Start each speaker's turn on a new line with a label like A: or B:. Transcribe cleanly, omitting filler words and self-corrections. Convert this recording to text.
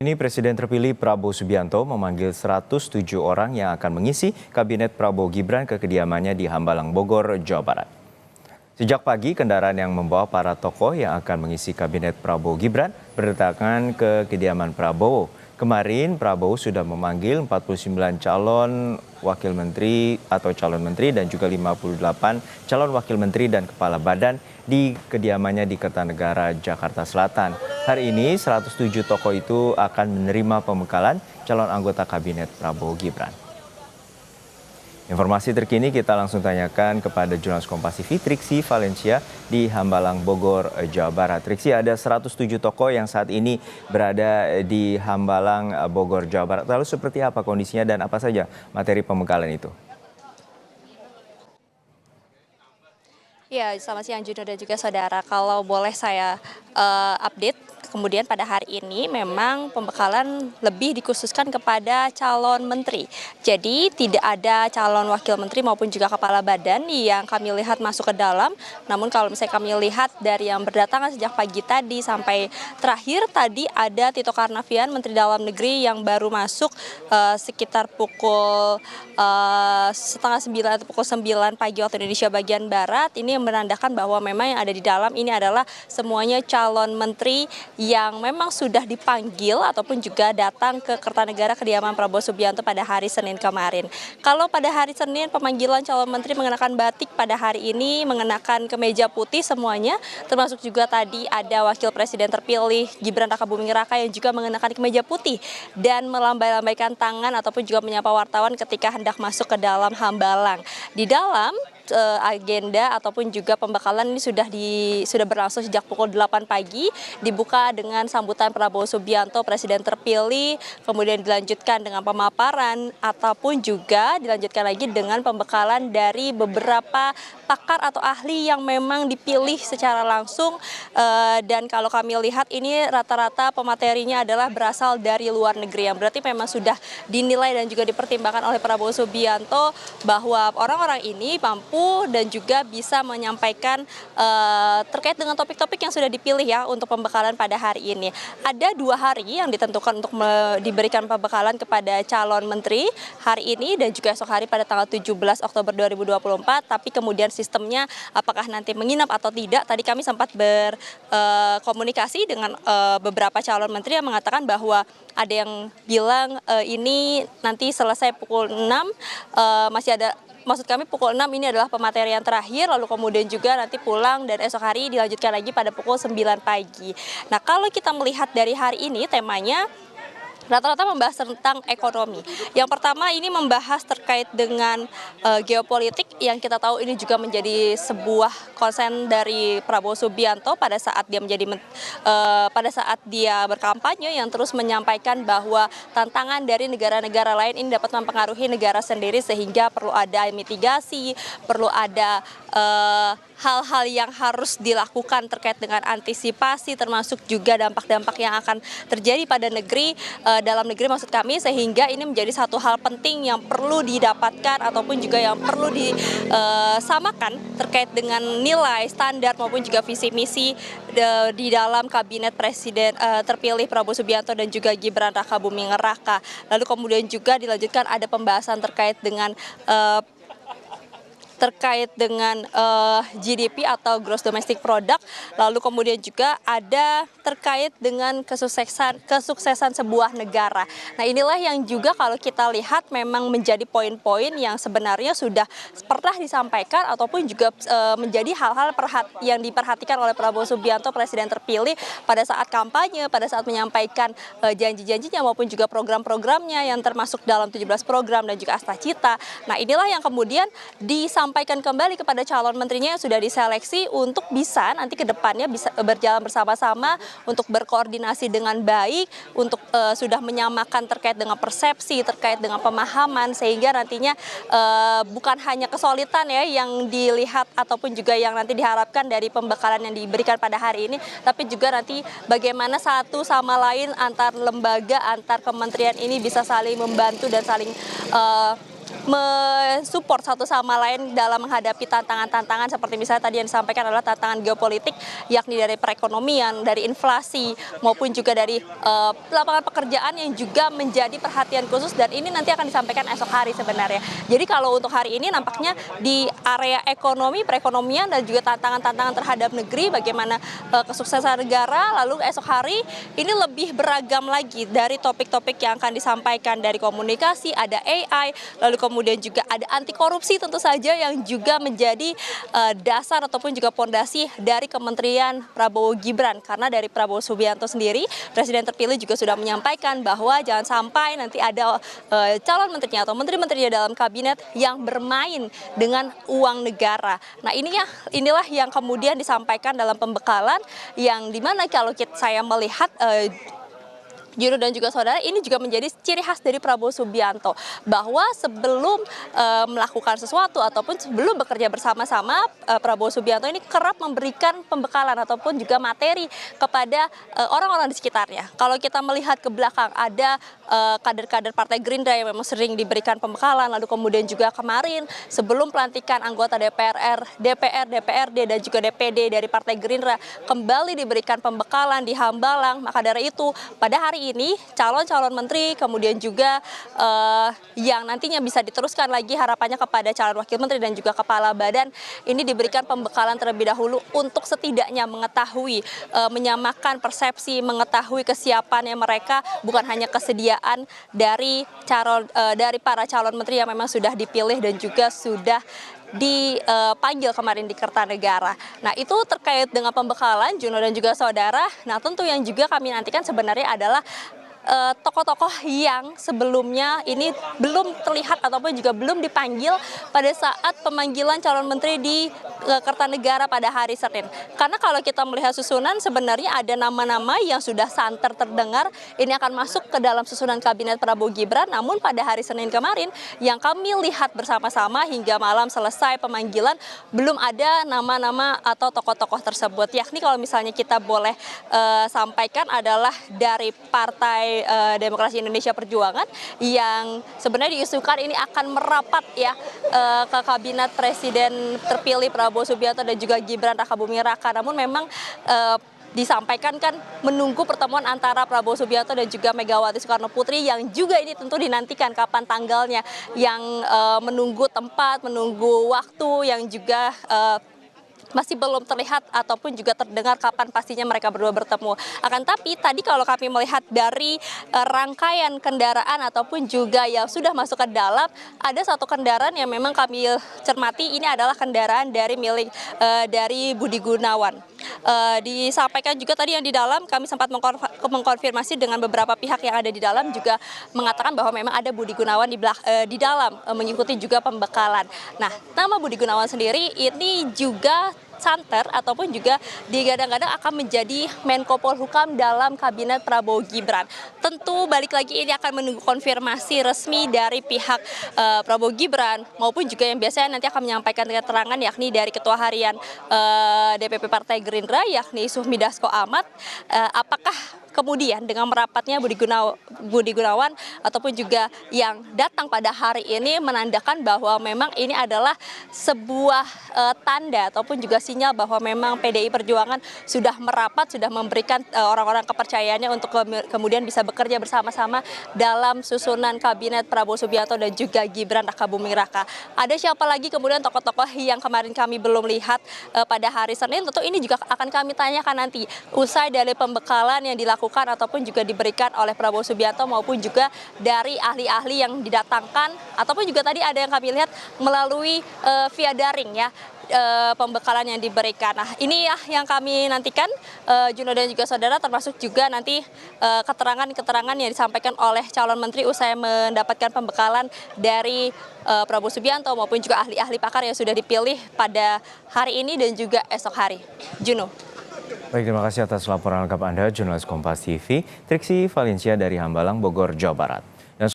A: Ini Presiden terpilih Prabowo Subianto memanggil 107 orang yang akan mengisi Kabinet Prabowo Gibran ke kediamannya di Hambalang, Bogor, Jawa Barat. Sejak pagi, kendaraan yang membawa para tokoh yang akan mengisi Kabinet Prabowo Gibran berdatangan ke kediaman Prabowo. Kemarin Prabowo sudah memanggil 49 calon wakil menteri atau calon menteri dan juga 58 calon wakil menteri dan kepala badan di kediamannya di Kertanegara, Jakarta Selatan. Hari ini 107 tokoh itu akan menerima pembekalan calon anggota Kabinet Prabowo Gibran. Informasi terkini kita langsung tanyakan kepada jurnalis Kompas TV Triksi Valencia di Hambalang, Bogor, Jawa Barat. Triksi, ada 107 tokoh yang saat ini berada di Hambalang, Bogor, Jawa Barat. Lalu seperti apa kondisinya dan apa saja materi pembekalan itu?
B: Ya, selamat siang Juno dan juga saudara. Kalau boleh saya update, kemudian pada hari ini memang pembekalan lebih dikhususkan kepada calon menteri. Jadi tidak ada calon wakil menteri maupun juga kepala badan yang kami lihat masuk ke dalam. Namun kalau misalnya kami lihat dari yang berdatangan sejak pagi tadi sampai terakhir tadi ada Tito Karnavian, Menteri Dalam Negeri yang baru masuk sekitar pukul setengah 9 atau pukul 9 pagi waktu Indonesia bagian Barat. Ini menandakan bahwa memang yang ada di dalam ini adalah semuanya calon menteri yang memang sudah dipanggil ataupun juga datang ke Kertanegara kediaman Prabowo Subianto pada hari Senin kemarin. Kalau pada hari Senin pemanggilan calon menteri mengenakan batik, pada hari ini mengenakan kemeja putih semuanya, termasuk juga tadi ada wakil presiden terpilih Gibran Rakabuming Raka yang juga mengenakan kemeja putih dan melambai-lambaikan tangan ataupun juga menyapa wartawan ketika hendak masuk ke dalam Hambalang. Di dalam agenda ataupun juga pembekalan ini sudah berlangsung sejak pukul 8 pagi, dibuka dengan sambutan Prabowo Subianto Presiden terpilih, kemudian dilanjutkan dengan pemaparan ataupun juga dilanjutkan lagi dengan pembekalan dari beberapa pakar atau ahli yang memang dipilih secara langsung, dan kalau kami lihat ini rata-rata pematerinya adalah berasal dari luar negeri yang berarti memang sudah dinilai dan juga dipertimbangkan oleh Prabowo Subianto bahwa orang-orang ini mampu dan juga bisa menyampaikan terkait dengan topik-topik yang sudah dipilih ya untuk pembekalan pada hari ini. Ada 2 hari yang ditentukan untuk diberikan pembekalan kepada calon menteri hari ini dan juga esok hari pada tanggal 17 Oktober 2024, tapi kemudian sistemnya apakah nanti menginap atau tidak. Tadi kami sempat berkomunikasi dengan beberapa calon menteri yang mengatakan bahwa ada yang bilang ini nanti selesai pukul 6, masih ada. Maksud kami pukul 6 ini adalah pematerian terakhir, lalu kemudian juga nanti pulang dan esok hari dilanjutkan lagi pada pukul 9 pagi. Nah, kalau kita melihat dari hari ini temanya rata-rata membahas tentang ekonomi. Yang pertama ini membahas terkait dengan geopolitik yang kita tahu ini juga menjadi sebuah konsen dari Prabowo Subianto pada saat dia berkampanye, yang terus menyampaikan bahwa tantangan dari negara-negara lain ini dapat mempengaruhi negara sendiri sehingga perlu ada mitigasi, perlu ada hal-hal yang harus dilakukan terkait dengan antisipasi termasuk juga dampak-dampak yang akan terjadi pada dalam negeri maksud kami, sehingga ini menjadi satu hal penting yang perlu didapatkan ataupun juga yang perlu disamakan terkait dengan nilai, standar maupun juga visi misi di dalam kabinet presiden terpilih Prabowo Subianto dan juga Gibran Rakabuming Raka. Lalu kemudian juga dilanjutkan ada pembahasan terkait dengan GDP atau Gross Domestic Product, lalu kemudian juga ada terkait dengan kesuksesan sebuah negara. Nah, inilah yang juga kalau kita lihat memang menjadi poin-poin yang sebenarnya sudah pernah disampaikan ataupun juga menjadi hal-hal yang diperhatikan oleh Prabowo Subianto Presiden terpilih pada saat kampanye, pada saat menyampaikan janji-janjinya maupun juga program-programnya yang termasuk dalam 17 program dan juga Asta Cita. Nah, inilah yang kemudian disampaikan kembali kepada calon menterinya yang sudah diseleksi untuk bisa nanti ke depannya bisa berjalan bersama-sama untuk berkoordinasi dengan baik, untuk sudah menyamakan terkait dengan persepsi, terkait dengan pemahaman, sehingga nantinya bukan hanya kesulitan ya yang dilihat ataupun juga yang nanti diharapkan dari pembekalan yang diberikan pada hari ini, tapi juga nanti bagaimana satu sama lain antar lembaga, antar kementerian ini bisa saling membantu dan saling mensupport satu sama lain dalam menghadapi tantangan-tantangan seperti misalnya tadi yang disampaikan adalah tantangan geopolitik, yakni dari perekonomian, dari inflasi, maupun juga dari lapangan pekerjaan yang juga menjadi perhatian khusus, dan ini nanti akan disampaikan esok hari sebenarnya. Jadi kalau untuk hari ini nampaknya di area ekonomi, perekonomian, dan juga tantangan-tantangan terhadap negeri, bagaimana kesuksesan negara, lalu esok hari ini lebih beragam lagi dari topik-topik yang akan disampaikan, dari komunikasi, ada AI, lalu kemudian juga ada anti korupsi tentu saja yang juga menjadi dasar ataupun juga pondasi dari Kementerian Prabowo Gibran. Karena dari Prabowo Subianto sendiri, Presiden terpilih juga sudah menyampaikan bahwa jangan sampai nanti ada calon menterinya atau menteri-menterinya dalam kabinet yang bermain dengan uang negara. Nah inilah yang kemudian disampaikan dalam pembekalan, yang dimana kalau saya melihat Juno dan juga saudara, ini juga menjadi ciri khas dari Prabowo Subianto, bahwa sebelum melakukan sesuatu ataupun sebelum bekerja bersama-sama, Prabowo Subianto ini kerap memberikan pembekalan ataupun juga materi kepada orang-orang di sekitarnya. Kalau kita melihat ke belakang, ada kader-kader Partai Gerindra yang memang sering diberikan pembekalan, lalu kemudian juga kemarin sebelum pelantikan anggota DPR, DPRD, dan juga DPD dari Partai Gerindra kembali diberikan pembekalan di Hambalang. Maka dari itu, pada hari ini calon-calon menteri, kemudian juga yang nantinya bisa diteruskan lagi harapannya kepada calon wakil menteri dan juga kepala badan, ini diberikan pembekalan terlebih dahulu untuk setidaknya mengetahui, menyamakan persepsi, mengetahui kesiapannya mereka, bukan hanya kesediaan dari para calon menteri yang memang sudah dipilih dan juga sudah dipanggil kemarin di Kertanegara. Nah, itu terkait dengan pembekalan, Juno dan juga saudara. Nah, tentu yang juga kami nantikan sebenarnya adalah tokoh-tokoh yang sebelumnya ini belum terlihat ataupun juga belum dipanggil pada saat pemanggilan calon menteri di Kertanegara pada hari Senin. Karena kalau kita melihat susunan, sebenarnya ada nama-nama yang sudah santer terdengar ini akan masuk ke dalam susunan kabinet Prabowo Gibran. Namun pada hari Senin kemarin yang kami lihat bersama-sama hingga malam selesai pemanggilan, belum ada nama-nama atau tokoh-tokoh tersebut. Yakni kalau misalnya kita boleh sampaikan adalah dari Partai Demokrasi Indonesia Perjuangan yang sebenarnya diisukan ini akan merapat ya ke kabinet Presiden terpilih Prabowo Subianto dan juga Gibran Rakabuming Raka. Namun memang disampaikan kan menunggu pertemuan antara Prabowo Subianto dan juga Megawati Soekarno Putri, yang juga ini tentu dinantikan kapan tanggalnya, yang menunggu tempat, menunggu waktu yang juga masih belum terlihat ataupun juga terdengar kapan pastinya mereka berdua bertemu. Akan tapi tadi kalau kami melihat dari rangkaian kendaraan ataupun juga yang sudah masuk ke dalam, ada satu kendaraan yang memang kami cermati, ini adalah kendaraan dari dari Budi Gunawan. Disampaikan juga tadi yang di dalam, kami sempat mengkonfirmasi dengan beberapa pihak yang ada di dalam, juga mengatakan bahwa memang ada Budi Gunawan di dalam mengikuti juga pembekalan. Nah, nama Budi Gunawan sendiri ini juga santer ataupun juga digadang-gadang akan menjadi Menko Polhukam dalam kabinet Prabowo Gibran. Tentu balik lagi ini akan menunggu konfirmasi resmi dari pihak Prabowo Gibran maupun juga yang biasanya nanti akan menyampaikan keterangan, yakni dari Ketua Harian DPP Partai Gerindra, yakni Sufmi Dasko Ahmad. Apakah kemudian dengan merapatnya Budi Gunawan ataupun juga yang datang pada hari ini menandakan bahwa memang ini adalah sebuah tanda ataupun juga sinyal bahwa memang PDI Perjuangan sudah merapat, sudah memberikan orang-orang kepercayaannya untuk kemudian bisa bekerja bersama-sama dalam susunan kabinet Prabowo Subianto dan juga Gibran Rakabuming Raka. Ada siapa lagi kemudian tokoh-tokoh yang kemarin kami belum lihat pada hari Senin? Tentu ini juga akan kami tanyakan nanti usai dari pembekalan yang dilakukan ataupun juga diberikan oleh Prabowo Subianto maupun juga dari ahli-ahli yang didatangkan, ataupun juga tadi ada yang kami lihat melalui via daring ya, pembekalan yang diberikan. Nah, ini ya yang kami nantikan, Juno dan juga saudara, termasuk juga nanti keterangan-keterangan yang disampaikan oleh calon menteri usai mendapatkan pembekalan dari Prabowo Subianto maupun juga ahli-ahli pakar yang sudah dipilih pada hari ini dan juga esok hari. Juno.
A: Baik, terima kasih atas laporan lengkap Anda, jurnalis Kompas TV, Triksi Valencia dari Hambalang, Bogor, Jawa Barat.